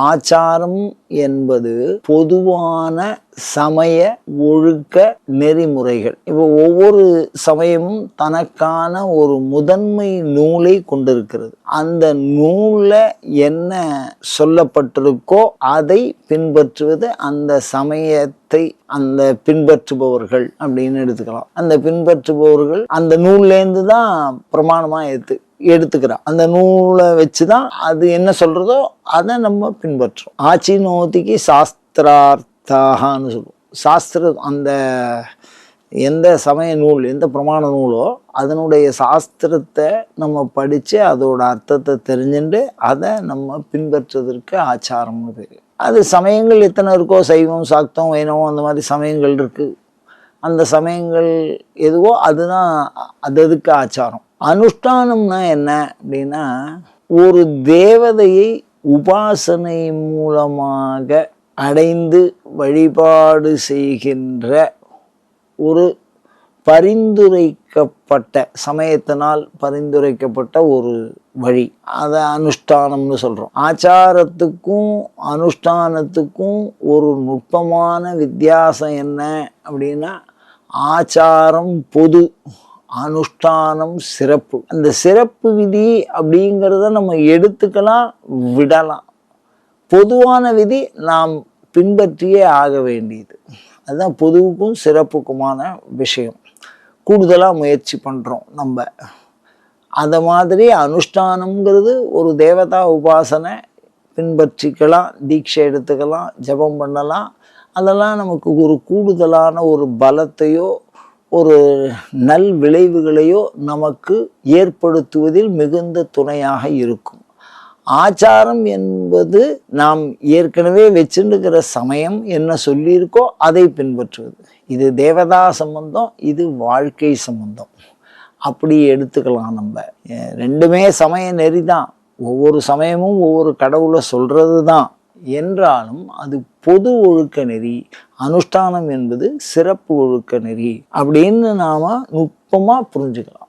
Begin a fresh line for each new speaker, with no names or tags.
ஆச்சாரம் என்பது பொதுவான சமய ஒழுக்க நெறிமுறைகள். இப்போ ஒவ்வொரு சமயமும் தனக்கான ஒரு முதன்மை நூலை கொண்டிருக்கிறது. அந்த நூல்ல என்ன சொல்லப்பட்டிருக்கோ அதை பின்பற்றுவது அந்த சமயத்தை அந்த பின்பற்றுபவர்கள் அப்படின்னு எடுத்துக்கலாம். அந்த பின்பற்றுபவர்கள் அந்த நூல்லேருந்து தான் பிரமாணமா எடுத்துக்கிறான். அந்த நூலை வச்சுதான் அது என்ன சொல்றதோ அதை நம்ம பின்பற்றோம். ஆச்சினோதிக்கு சாஸ்திரார்த்தாகனு சொல்லுவோம். சாஸ்திரம் அந்த எந்த சமய நூல் எந்த பிரமாண நூலோ அதனுடைய சாஸ்திரத்தை நம்ம படித்து அதோட அர்த்தத்தை தெரிஞ்சுட்டு அதை நம்ம பின்பற்றுவதற்கு ஆச்சாரம்னு பேர். அது சமயங்கள் எத்தனை இருக்கோ, சைவம் சாக்தம் வைணவம் அந்த மாதிரி சமயங்கள் இருக்குது. அந்த சமயங்கள் எதுவோ அதுதான் அதுக்கு ஆச்சாரம். அனுஷ்டானம்னா என்ன அப்படின்னா, ஒரு தேவதையை உபாசனை மூலமாக அடைந்து வழிபாடு செய்கின்ற ஒரு பரிந்துரைக்கப்பட்ட சமயத்தினால் பரிந்துரைக்கப்பட்ட ஒரு வழி, அதை அனுஷ்டானம்னு சொல்கிறோம். ஆச்சாரத்துக்கும் அனுஷ்டானத்துக்கும் ஒரு நுட்பமான வித்தியாசம் என்ன அப்படின்னா, ஆச்சாரம் பொது, அனுஷ்டானம் சிறப்பு. அந்த சிறப்பு விதி அப்படிங்கிறத நம்ம எடுத்துக்கலாம், விடலாம். பொதுவான விதி நாம் பின்பற்றியே ஆக வேண்டியது. அதுதான் பொதுவுக்கும் சிறப்புக்குமான விஷயம். கூடுதலாக முயற்சி பண்ணுறோம் நம்ம. அதை மாதிரி அனுஷ்டானம்ங்கிறது ஒரு தேவதா உபாசனை பின்பற்றிக்கலாம், தீட்சை எடுத்துக்கலாம், ஜபம் பண்ணலாம். அதெல்லாம் நமக்கு ஒரு கூடுதலான ஒரு பலத்தையோ ஒரு நல் விளைவுகளையோ நமக்கு ஏற்படுத்துவதில் மிகுந்த துணையாக இருக்கும். ஆச்சாரம் என்பது நாம் ஏற்கனவே வச்சுருக்கிற சமயம் என்ன சொல்லியிருக்கோ அதை பின்பற்றுவது. இது தேவதா சம்பந்தம், இது வாழ்க்கை சம்பந்தம். அப்படி எடுத்துக்கலாம். நம்ம ரெண்டுமே சமய நெறி தான். ஒவ்வொரு சமயமும் ஒவ்வொரு கடவுளை சொல்கிறது தான். என்றாலும் அது பொது ஒழுக்க நெறி, அனுஷ்டானம் என்பது சிறப்பு ஒழுக்க நெறி அப்படின்னு நாம நுட்பமாக புரிஞ்சுக்கலாம்.